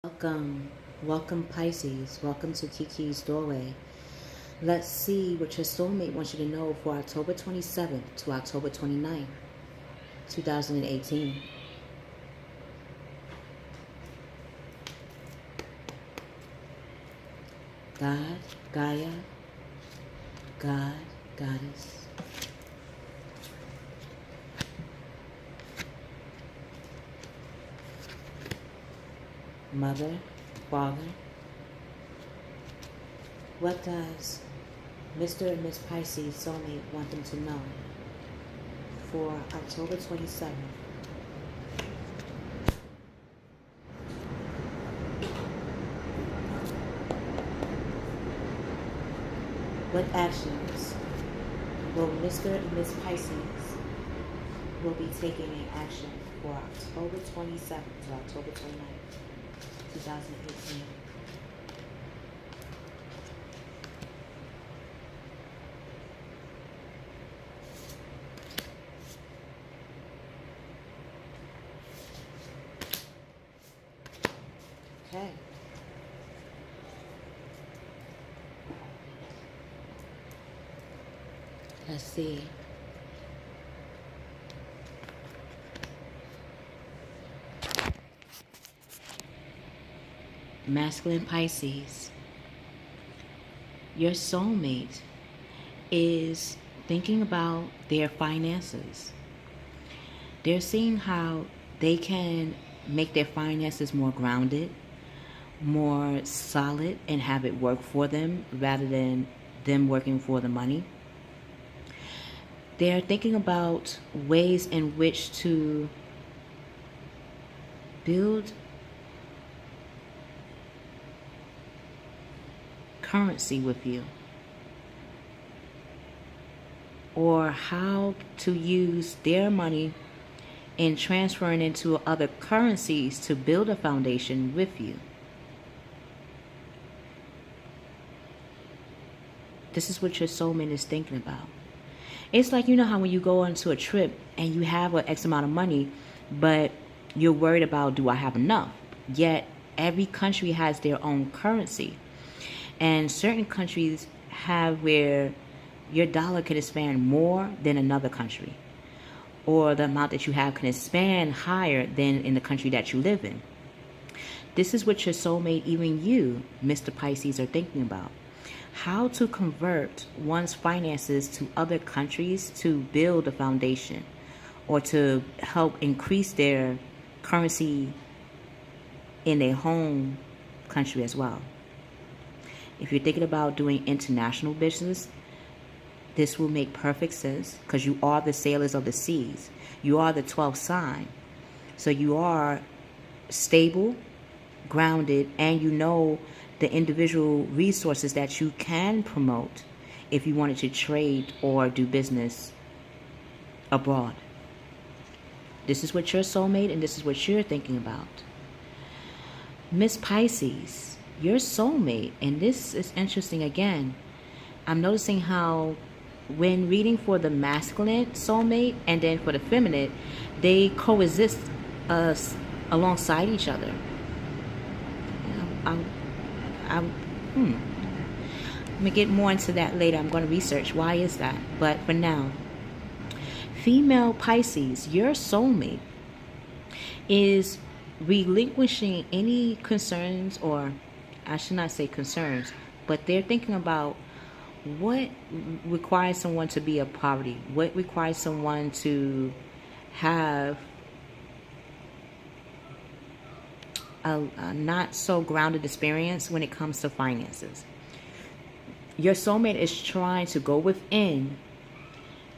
Welcome Pisces. Welcome to Keykey's Doorway. Let's see what your soulmate wants you to know for October 27th to October 29th, 2018. God, Gaia, God, Goddess. Mother, Father. What does Mr. and Miss Pisces soulmate want them to know for October 27th? What actions will Mr. and Miss Pisces will be taking in action for October 27th to October 29th, 2018? Okay. Let's see. Masculine Pisces, your soulmate is thinking about their finances. They're seeing how they can make their finances more grounded, more solid, and have it work for them rather than them working for the money. They're thinking about ways in which to build currency with you, or how to use their money and transferring into other currencies to build a foundation with you. This is what your soulmate is thinking about. It's like, you know how when you go onto a trip and you have an X amount of money, but you're worried about, do I have enough? Yet every country has their own currency. And certain countries have where your dollar can expand more than another country, or the amount that you have can expand higher than in the country that you live in. This is what your soulmate, even you, Mr. Pisces, are thinking about. How to convert one's finances to other countries to build a foundation, or to help increase their currency in their home country as well. If you're thinking about doing international business, this will make perfect sense, because you are the sailors of the seas. You are the 12th sign. So you are stable, grounded, and you know the individual resources that you can promote if you wanted to trade or do business abroad. This is what your soulmate, and this is what you're thinking about. Miss Pisces, your soulmate, and this is interesting again. I'm noticing how when reading for the masculine soulmate and then for the feminine, they coexist alongside each other. I'm gonna get more into that later. I'm going to research why is that. But for now, female Pisces, your soulmate is relinquishing any concerns, or I should not say concerns, but they're thinking about what requires someone to be a poverty, what requires someone to have a not so grounded experience when it comes to finances. Your soulmate is trying to go within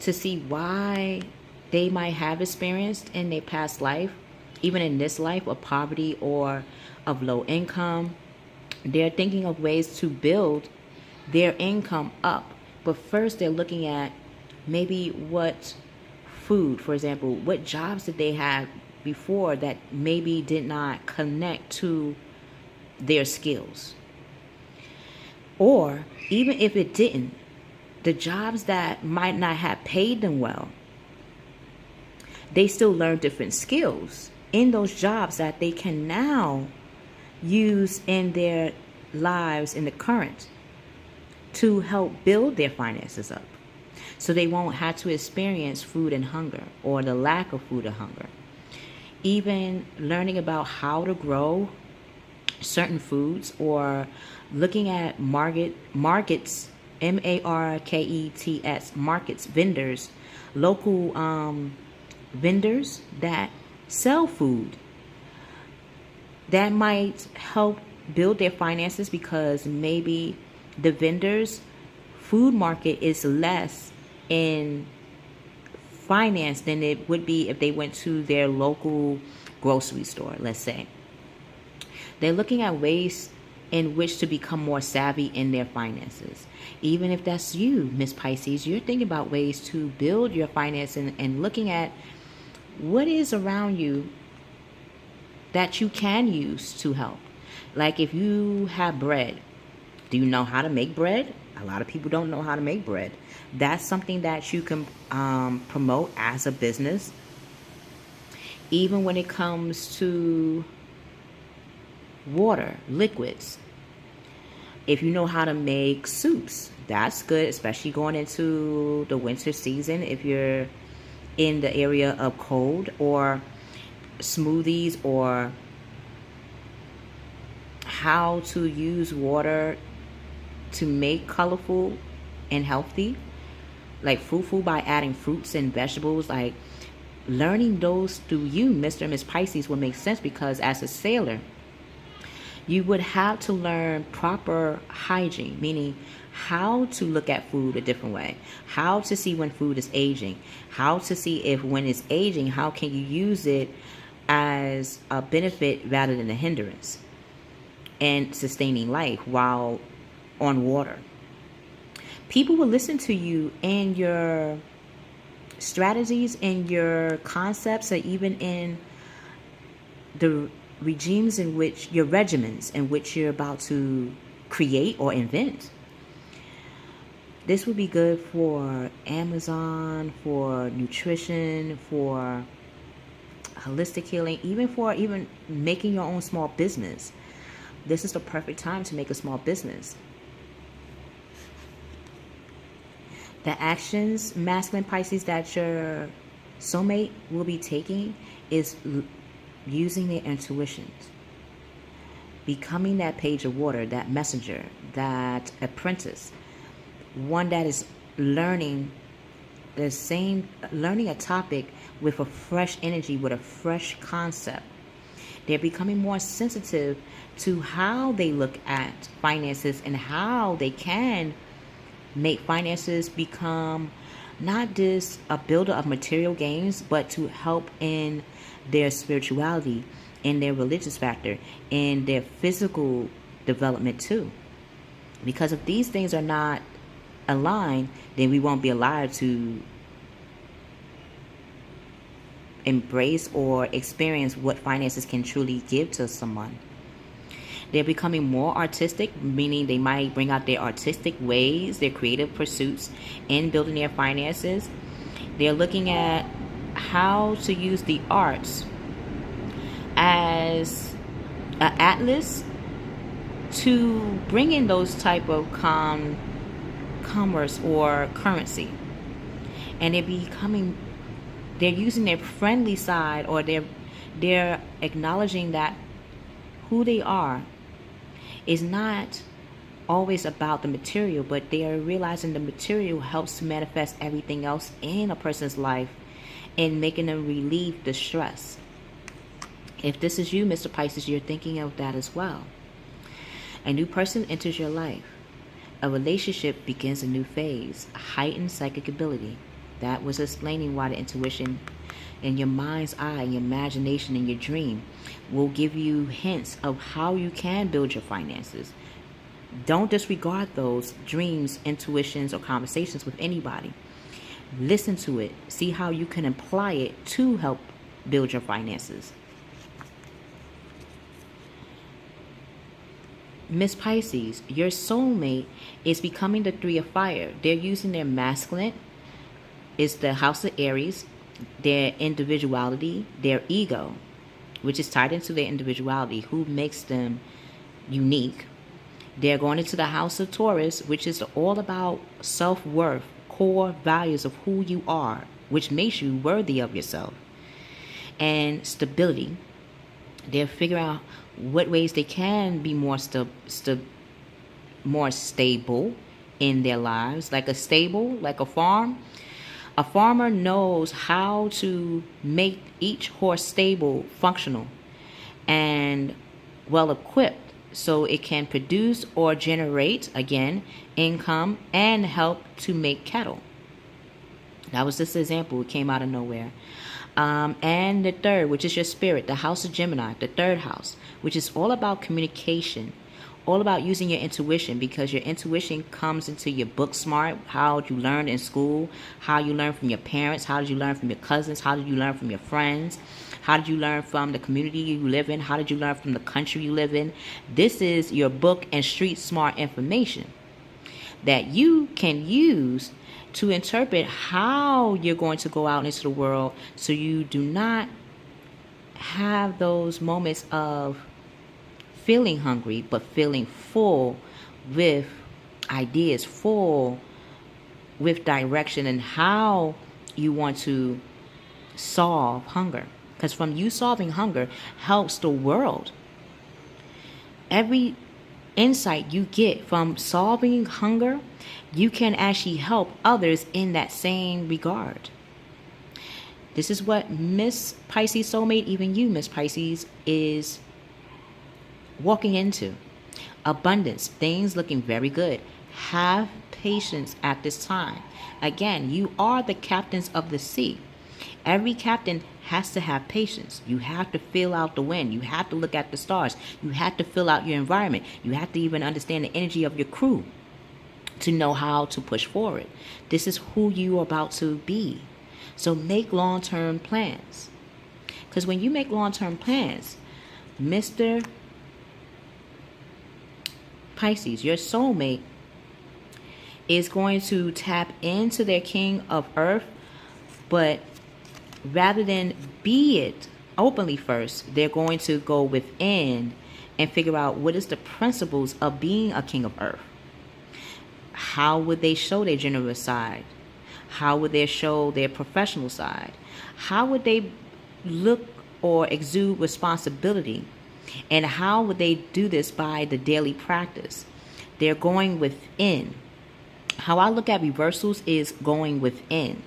to see why they might have experienced in their past life, even in this life, of poverty or of low income. They're thinking of ways to build their income up. But first they're looking at maybe what food, for example, what jobs did they have before that maybe did not connect to their skills. Or even if it didn't, the jobs that might not have paid them well, they still learn different skills in those jobs that they can now use in their lives in the current to help build their finances up, so they won't have to experience food and hunger or the lack of food and hunger. Even learning about how to grow certain foods, or looking at markets, markets, markets, vendors, local vendors that sell food, that might help build their finances, because maybe the vendors food market is less in finance than it would be if they went to their local grocery store, let's say. They're looking at ways in which to become more savvy in their finances. Even if that's you, Miss Pisces, you're thinking about ways to build your finance, and looking at what is around you that you can use to help. Like if you have bread, do you know how to make bread? A lot of people don't know how to make bread. That's something that you can promote as a business. Even when it comes to water, liquids. If you know how to make soups, that's good, especially going into the winter season. If you're in the area of cold, or smoothies, or how to use water to make colorful and healthy, like food by adding fruits and vegetables. Like learning those through you, Mr. and Miss Pisces, would make sense, because as a sailor, you would have to learn proper hygiene, meaning how to look at food a different way, how to see when food is aging, how to see if when it's aging, how can you use it as a benefit rather than a hindrance, and sustaining life while on water. People will listen to you and your strategies and your concepts, or even in the regimes in which, your regimens in which you're about to create or invent. This would be good for Amazon, for nutrition, for holistic healing, even for even making your own small business. This is the perfect time to make a small business. The actions, masculine Pisces, that your soulmate will be taking is using their intuitions, becoming that page of water, that messenger, that apprentice, one that is learning learning a topic with a fresh energy, with a fresh concept. They're becoming more sensitive to how they look at finances, and how they can make finances become not just a builder of material gains, but to help in their spirituality, in their religious factor, in their physical development too. Because if these things are not aligned, then we won't be allowed to embrace or experience what finances can truly give to someone. They're becoming more artistic, meaning they might bring out their artistic ways, their creative pursuits in building their finances. They're looking at how to use the arts as an atlas to bring in those type of commerce or currency. And they're using their friendly side, or they're acknowledging that who they are is not always about the material, but they are realizing the material helps to manifest everything else in a person's life, and making them relieve the stress. If this is you, Mr. Pisces, you're thinking of that as well. A new person enters your life. A relationship begins a new phase, a heightened psychic ability. That was explaining why the intuition in your mind's eye, your imagination, and your dream will give you hints of how you can build your finances. Don't disregard those dreams, intuitions, or conversations with anybody. Listen to it. See how you can apply it to help build your finances. Miss Pisces, your soulmate is becoming the 3 of fire. They're using their masculine, is the house of Aries, their individuality, their ego, which is tied into their individuality, who makes them unique. They're going into the house of Taurus, which is all about self-worth, core values of who you are, which makes you worthy of yourself, and stability. They're figuring out what ways they can be more stable in their lives, like a stable, like a farm. A farmer knows how to make each horse stable, functional, and well equipped so it can produce or generate, again, income and help to make cattle. That was just an example. It came out of nowhere. And the third, which is your spirit, the house of Gemini, the third house, which is all about communication, all about using your intuition, because your intuition comes into your book smart, how you learned in school, how you learn from your parents, how did you learn from your cousins, how did you learn from your friends, how did you learn from the community you live in, how did you learn from the country you live in. This is your book and street smart information that you can use to interpret how you're going to go out into the world, so you do not have those moments of feeling hungry, but feeling full with ideas, full with direction, and how you want to solve hunger. Because from you solving hunger helps the world. Every insight you get from solving hunger, you can actually help others in that same regard. This is what Miss Pisces Soulmate, even you, Miss Pisces, is walking into. Abundance, things looking very good. Have patience at this time. Again, you are the captains of the sea. Every captain has to have patience. You have to feel out the wind. You have to look at the stars. You have to fill out your environment. You have to even understand the energy of your crew to know how to push forward. This is who you are about to be. So make long-term plans. Because when you make long-term plans, Mr. Pisces, your soulmate, is going to tap into their king of earth, but rather than be it openly first, they're going to go within and figure out what is the principles of being a king of earth. How would they show their generous side? How would they show their professional side? How would they look or exude responsibility? And how would they do this by the daily practice? They're going within. How I look at reversals is going within.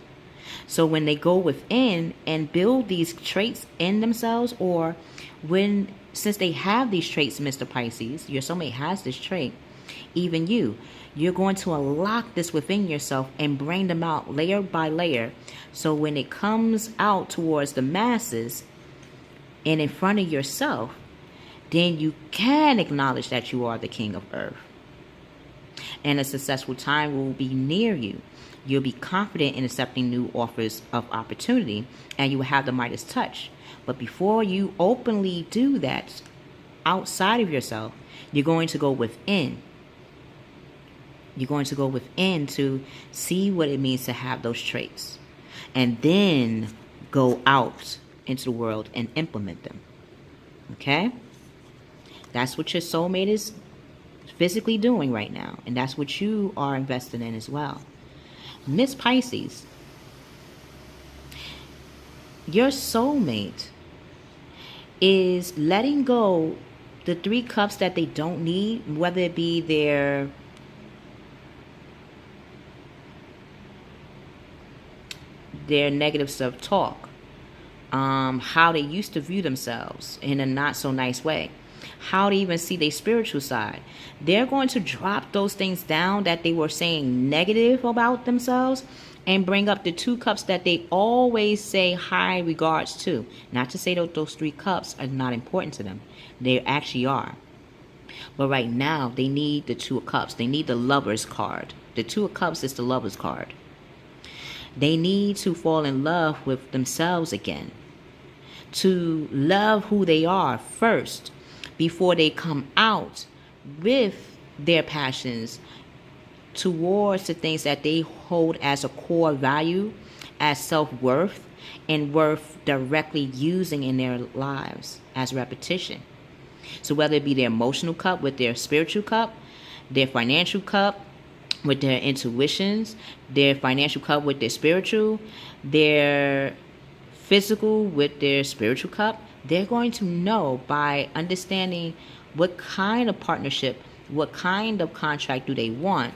So when they go within and build these traits in themselves, or since they have these traits, Mr. Pisces, your soulmate has this trait, even you're going to unlock this within yourself and bring them out layer by layer. So when it comes out towards the masses and in front of yourself, then you can acknowledge that you are the king of earth. And a successful time will be near you. You'll be confident in accepting new offers of opportunity, and you will have the Midas touch. But before you openly do that outside of yourself, you're going to go within. You're going to go within to see what it means to have those traits, and then go out into the world and implement them. Okay? That's what your soulmate is physically doing right now, and that's what you are invested in as well. Miss Pisces, your soulmate is letting go the 3 cups that they don't need, whether it be their negative self-talk, how they used to view themselves in a not so nice way, how to even see their spiritual side. They're going to drop those things down that they were saying negative about themselves and bring up the 2 cups that they always say high regards to. Not to say that those 3 cups are not important to them. They actually are. But right now, they need the 2 of cups. They need the lover's card. The 2 of cups is the lover's card. They need to fall in love with themselves again. To love who they are first before they come out with their passions towards the things that they hold as a core value, as and worth directly using in their lives as repetition. So whether it be their emotional cup with their spiritual cup, their financial cup with their intuitions, their financial cup with their spiritual, their physical with their spiritual cup, they're going to know by understanding what kind of partnership, what kind of contract do they want,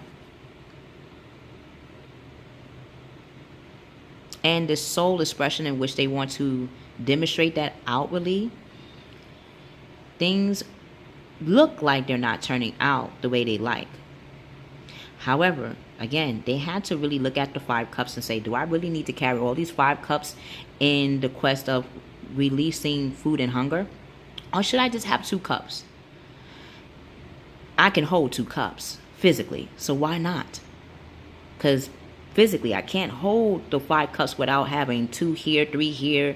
and the soul expression in which they want to demonstrate that outwardly. Things look like they're not turning out the way they like. However, again, they had to really look at the 5 cups and say, do I really need to carry all these 5 cups in the quest of releasing food and hunger? Or should I just have 2 cups? I can hold 2 cups physically, so why not? Because physically, I can't hold the 5 cups without having 2 here, 3 here,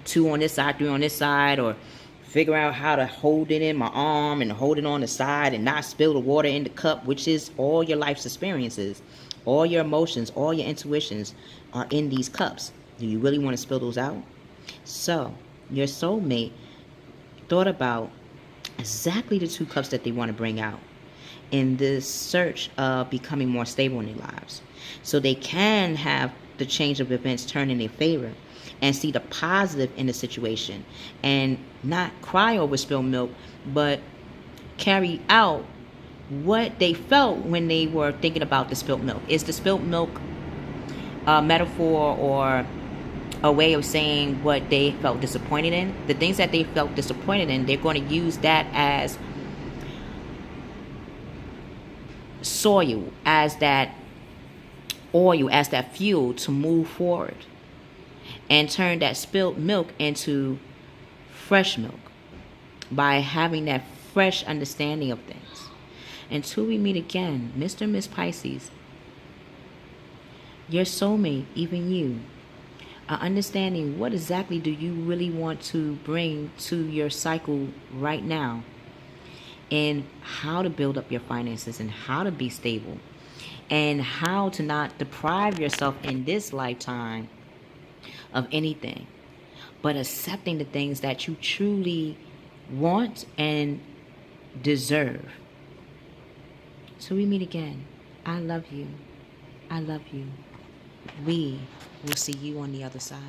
2 on this side, 3 on this side, or figure out how to hold it in my arm and hold it on the side and not spill the water in the cup, which is all your life's experiences, all your emotions, all your intuitions are in these cups. Do you really want to spill those out? So your soulmate thought about exactly the 2 cups that they want to bring out in this search of becoming more stable in their lives, so they can have the change of events turn in their favor and see the positive in the situation and not cry over spilled milk, but carry out what they felt when they were thinking about the spilled milk. Is the spilled milk a metaphor or a way of saying what they felt disappointed in? The things that they felt disappointed in, they're going to use that as soil, as that oil, as that fuel to move forward and turn that spilled milk into fresh milk by having that fresh understanding of things. Until we meet again, Mr. and Miss Pisces, your soulmate, even you, are understanding what exactly do you really want to bring to your cycle right now, and how to build up your finances and how to be stable and how to not deprive yourself in this lifetime of anything, but accepting the things that you truly want and deserve. So we meet again. I love you. I love you. We will see you on the other side.